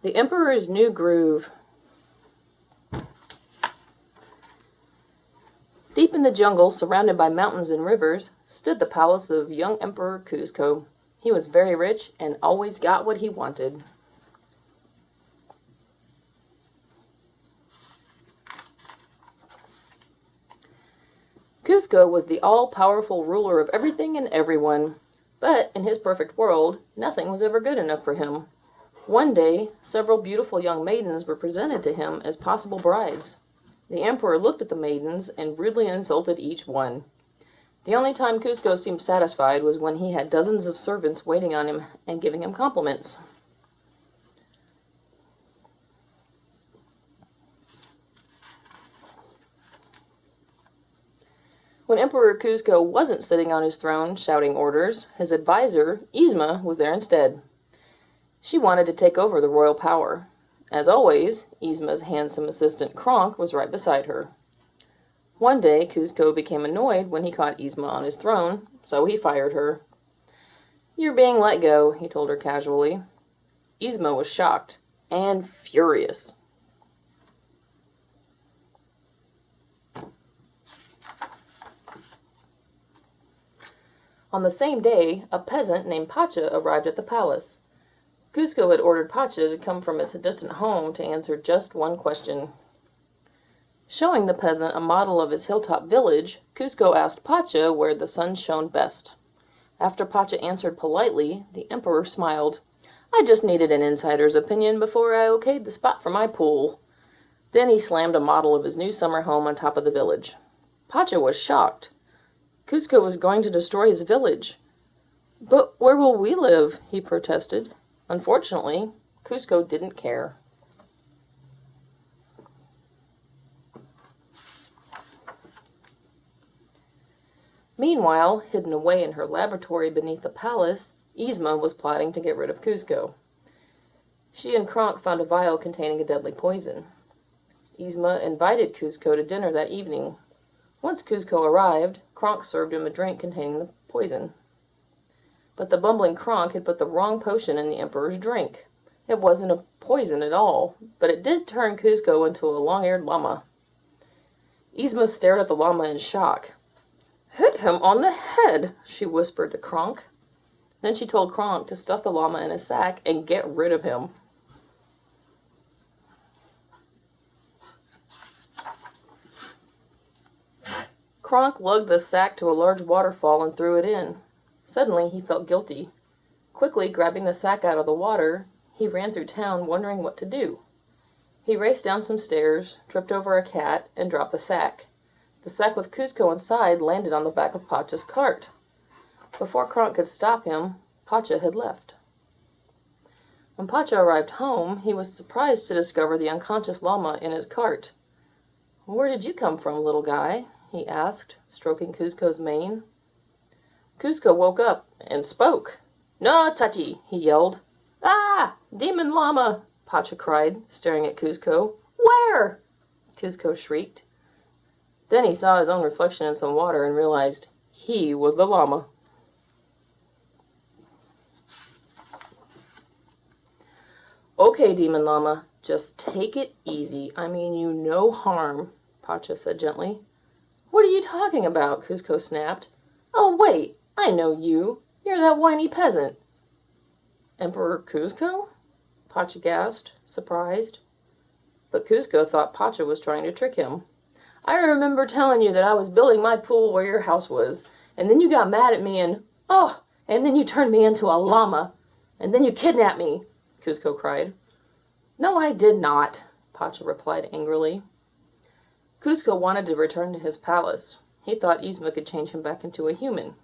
The Emperor's New Groove. Deep in the jungle, surrounded by mountains and rivers, stood the palace of young Emperor Kuzco. He was very rich and always got what he wanted. Kuzco was the all-powerful ruler of everything and everyone, but in his perfect world, nothing was ever good enough for him. One day, several beautiful young maidens were presented to him as possible brides. The emperor looked at the maidens and rudely insulted each one. The only time Kuzco seemed satisfied was when he had dozens of servants waiting on him and giving him compliments. When Emperor Kuzco wasn't sitting on his throne shouting orders, his advisor, Yzma, was there instead. She wanted to take over the royal power. As always, Yzma's handsome assistant Kronk was right beside her. One day, Kuzco became annoyed when he caught Yzma on his throne, so he fired her. "You're being let go," he told her casually. Yzma was shocked and furious. On the same day, a peasant named Pacha arrived at the palace. Kuzco had ordered Pacha to come from his distant home to answer just one question. Showing the peasant a model of his hilltop village, Kuzco asked Pacha where the sun shone best. After Pacha answered politely, the emperor smiled. "I just needed an insider's opinion before I okayed the spot for my pool." Then he slammed a model of his new summer home on top of the village. Pacha was shocked. Kuzco was going to destroy his village. "But where will we live?" he protested. Unfortunately, Kuzco didn't care. Meanwhile, hidden away in her laboratory beneath the palace, Yzma was plotting to get rid of Kuzco. She and Kronk found a vial containing a deadly poison. Yzma invited Kuzco to dinner that evening. Once Kuzco arrived, Kronk served him a drink containing the poison. But the bumbling Kronk had put the wrong potion in the emperor's drink. It wasn't a poison at all, but it did turn Kuzco into a long-eared llama. Yzma stared at the llama in shock. "Hit him on the head," she whispered to Kronk. Then she told Kronk to stuff the llama in a sack and get rid of him. Kronk lugged the sack to a large waterfall and threw it in. Suddenly, he felt guilty. Quickly grabbing the sack out of the water, he ran through town wondering what to do. He raced down some stairs, tripped over a cat, and dropped the sack. The sack with Kuzco inside landed on the back of Pacha's cart. Before Kronk could stop him, Pacha had left. When Pacha arrived home, he was surprised to discover the unconscious llama in his cart. "Where did you come from, little guy?" he asked, stroking Kuzco's mane. Kuzco woke up and spoke. "No touchy!" he yelled. "Ah! Demon llama!" Pacha cried, staring at Kuzco. "Where?" Kuzco shrieked. Then he saw his own reflection in some water and realized he was the llama. "Okay, Demon Llama, just take it easy. I mean you no harm," Pacha said gently. "What are you talking about?" Kuzco snapped. "Oh, wait! I know you. You're that whiny peasant." "Emperor Kuzco?" Pacha gasped, surprised. But Kuzco thought Pacha was trying to trick him. "I remember telling you that I was building my pool where your house was, and then you got mad at me and then you turned me into a llama, and then you kidnapped me," Kuzco cried. "No, I did not," Pacha replied angrily. Kuzco wanted to return to his palace. He thought Yzma could change him back into a human.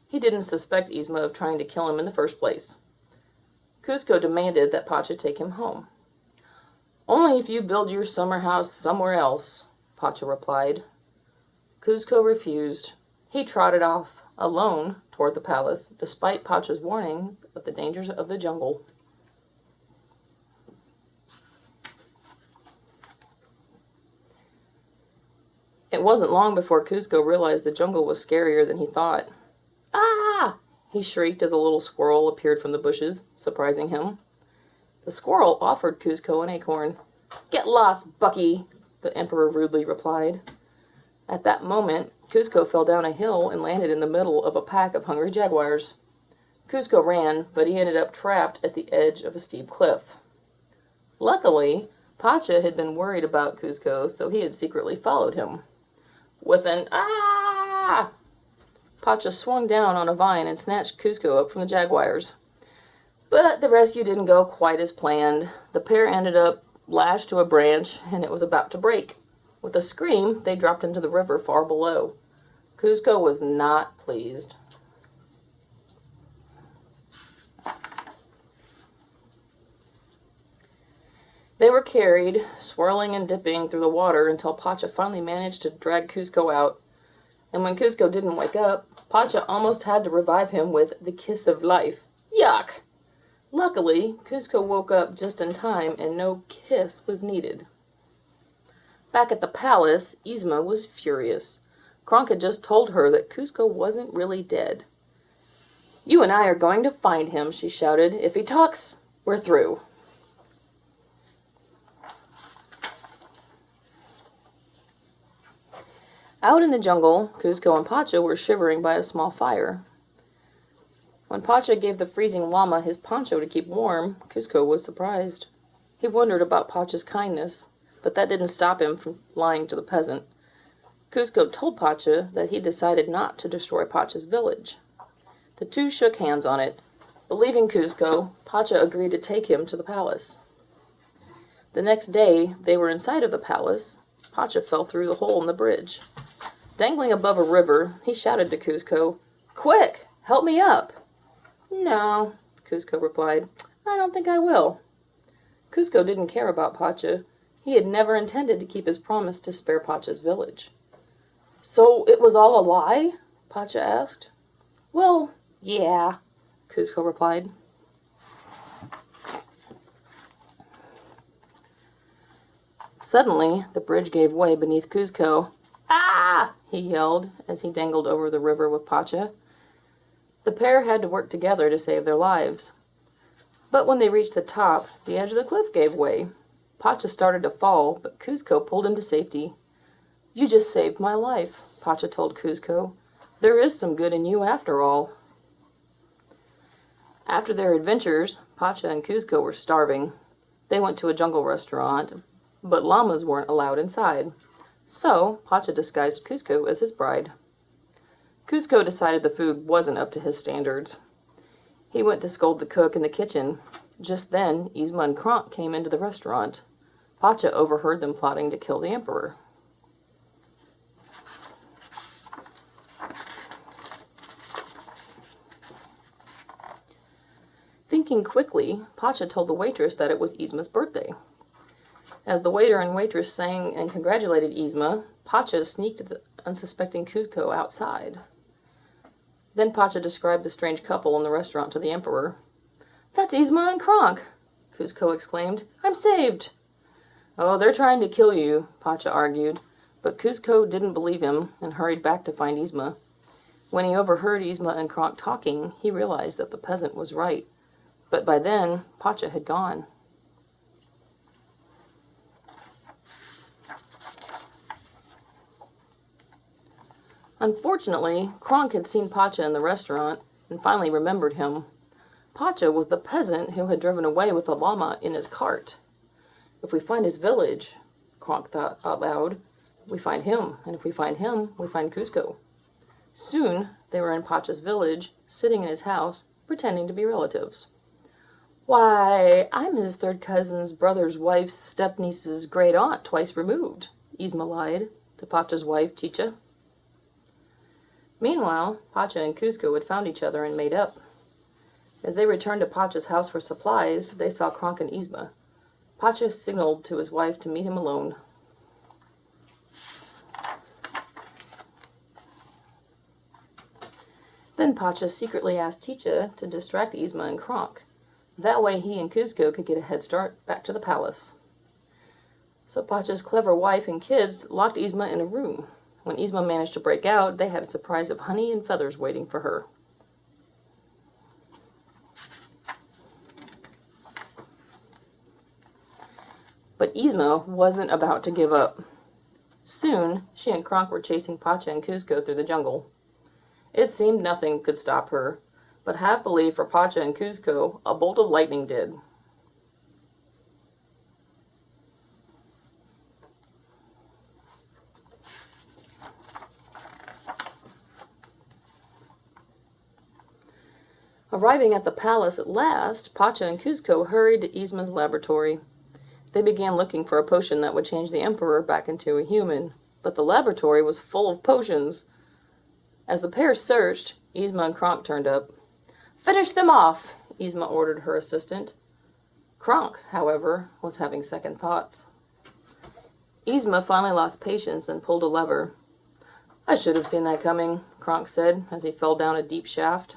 He didn't suspect Yzma of trying to kill him in the first place. Kuzco demanded that Pacha take him home. "Only if you build your summer house somewhere else," Pacha replied. Kuzco refused. He trotted off, alone, toward the palace, despite Pacha's warning of the dangers of the jungle. It wasn't long before Kuzco realized the jungle was scarier than he thought. "Ah!" he shrieked as a little squirrel appeared from the bushes, surprising him. The squirrel offered Kuzco an acorn. "Get lost, Bucky," the Emperor rudely replied. At that moment, Kuzco fell down a hill and landed in the middle of a pack of hungry jaguars. Kuzco ran, but he ended up trapped at the edge of a steep cliff. Luckily, Pacha had been worried about Kuzco, so he had secretly followed him. With an "ah!" Pacha swung down on a vine and snatched Kuzco up from the jaguars. But the rescue didn't go quite as planned. The pair ended up lashed to a branch, and it was about to break. With a scream, they dropped into the river far below. Kuzco was not pleased. They were carried, swirling and dipping through the water until Pacha finally managed to drag Kuzco out. And when Kuzco didn't wake up, Pacha almost had to revive him with the kiss of life. Yuck! Luckily, Kuzco woke up just in time and no kiss was needed. Back at the palace, Yzma was furious. Kronk had just told her that Kuzco wasn't really dead. "You and I are going to find him," she shouted. "If he talks, we're through." Out in the jungle, Kuzco and Pacha were shivering by a small fire. When Pacha gave the freezing llama his poncho to keep warm, Kuzco was surprised. He wondered about Pacha's kindness, but that didn't stop him from lying to the peasant. Kuzco told Pacha that he decided not to destroy Pacha's village. The two shook hands on it. Believing Kuzco, Pacha agreed to take him to the palace. The next day, they were inside of the palace. Pacha fell through the hole in the bridge. Dangling above a river, he shouted to Kuzco, "Quick, help me up!" "No," Kuzco replied. "I don't think I will." Kuzco didn't care about Pacha. He had never intended to keep his promise to spare Pacha's village. "So it was all a lie?" Pacha asked. "Well, yeah," Kuzco replied. Suddenly, the bridge gave way beneath Kuzco. "Ah!" he yelled as he dangled over the river with Pacha. The pair had to work together to save their lives. But when they reached the top, the edge of the cliff gave way. Pacha started to fall, but Kuzco pulled him to safety. "You just saved my life," Pacha told Kuzco. "There is some good in you after all." After their adventures, Pacha and Kuzco were starving. They went to a jungle restaurant, but llamas weren't allowed inside. So, Pacha disguised Kuzco as his bride. Kuzco decided the food wasn't up to his standards. He went to scold the cook in the kitchen. Just then, Yzma and Kronk came into the restaurant. Pacha overheard them plotting to kill the Emperor. Thinking quickly, Pacha told the waitress that it was Yzma's birthday. As the waiter and waitress sang and congratulated Yzma, Pacha sneaked the unsuspecting Kuzco outside. Then Pacha described the strange couple in the restaurant to the Emperor. "That's Yzma and Kronk!" Kuzco exclaimed. "I'm saved!" "Oh, they're trying to kill you," Pacha argued, but Kuzco didn't believe him and hurried back to find Yzma. When he overheard Yzma and Kronk talking, he realized that the peasant was right. But by then, Pacha had gone. Unfortunately, Kronk had seen Pacha in the restaurant and finally remembered him. Pacha was the peasant who had driven away with the llama in his cart. "If we find his village," Kronk thought out loud, "we find him, and if we find him, we find Kuzco." Soon, they were in Pacha's village, sitting in his house, pretending to be relatives. "Why, I'm his third cousin's brother's wife's step-niece's great-aunt twice removed," Yzma lied to Pacha's wife, Chicha. Meanwhile, Pacha and Kuzco had found each other and made up. As they returned to Pacha's house for supplies, they saw Kronk and Yzma. Pacha signaled to his wife to meet him alone. Then Pacha secretly asked Chicha to distract Yzma and Kronk. That way he and Kuzco could get a head start back to the palace. So Pacha's clever wife and kids locked Yzma in a room. When Yzma managed to break out, they had a surprise of honey and feathers waiting for her. But Yzma wasn't about to give up. Soon, she and Kronk were chasing Pacha and Kuzco through the jungle. It seemed nothing could stop her, but happily for Pacha and Kuzco, a bolt of lightning did. Arriving at the palace at last, Pacha and Kuzco hurried to Yzma's laboratory. They began looking for a potion that would change the Emperor back into a human, but the laboratory was full of potions. As the pair searched, Yzma and Kronk turned up. "Finish them off," Yzma ordered her assistant. Kronk, however, was having second thoughts. Yzma finally lost patience and pulled a lever. "I should have seen that coming," Kronk said as he fell down a deep shaft.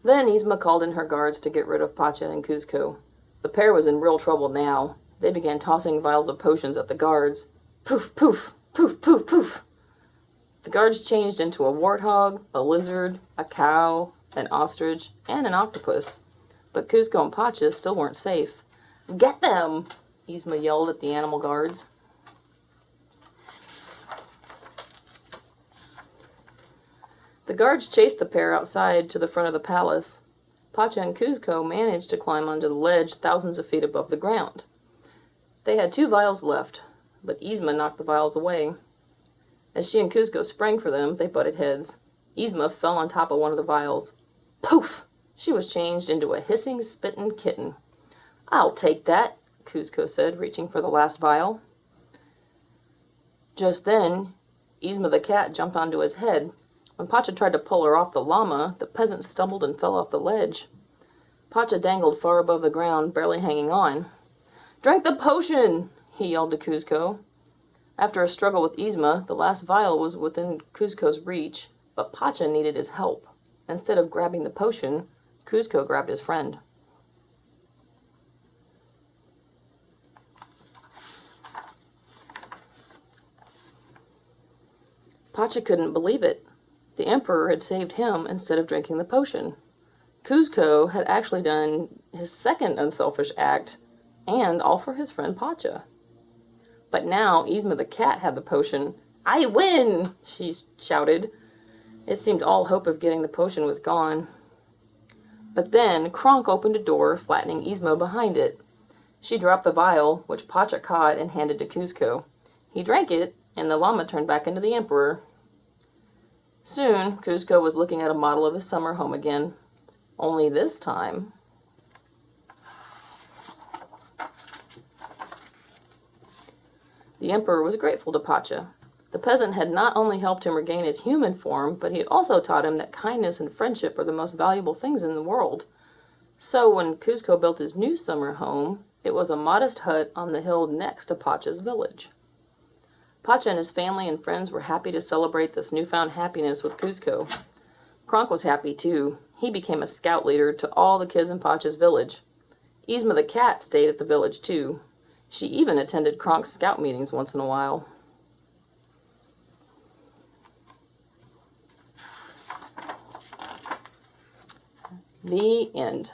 Then Yzma called in her guards to get rid of Pacha and Kuzco. The pair was in real trouble now. They began tossing vials of potions at the guards. Poof, poof, poof, poof, poof. The guards changed into a warthog, a lizard, a cow, an ostrich, and an octopus. But Kuzco and Pacha still weren't safe. "Get them!" Yzma yelled at the animal guards. The guards chased the pair outside to the front of the palace. Pacha and Kuzco managed to climb onto the ledge thousands of feet above the ground. They had 2 vials left, but Yzma knocked the vials away. As she and Kuzco sprang for them, they butted heads. Yzma fell on top of one of the vials. Poof! She was changed into a hissing, spitting kitten. "I'll take that," Kuzco said, reaching for the last vial. Just then, Yzma the cat jumped onto his head. When Pacha tried to pull her off the llama, the peasant stumbled and fell off the ledge. Pacha dangled far above the ground, barely hanging on. "Drink the potion!" he yelled to Kuzco. After a struggle with Yzma, the last vial was within Kuzco's reach, but Pacha needed his help. Instead of grabbing the potion, Kuzco grabbed his friend. Pacha couldn't believe it. The Emperor had saved him instead of drinking the potion. Kuzco had actually done his second unselfish act, and all for his friend Pacha. But now Yzma the cat had the potion. "I win!" she shouted. It seemed all hope of getting the potion was gone. But then Kronk opened a door, flattening Yzma behind it. She dropped the vial, which Pacha caught and handed to Kuzco. He drank it, and the llama turned back into the Emperor. Soon, Kuzco was looking at a model of his summer home again. Only this time, the Emperor was grateful to Pacha. The peasant had not only helped him regain his human form, but he had also taught him that kindness and friendship are the most valuable things in the world. So when Kuzco built his new summer home, it was a modest hut on the hill next to Pacha's village. Pacha and his family and friends were happy to celebrate this newfound happiness with Kuzco. Kronk was happy too. He became a scout leader to all the kids in Pacha's village. Yzma the cat stayed at the village too. She even attended Kronk's scout meetings once in a while. The end.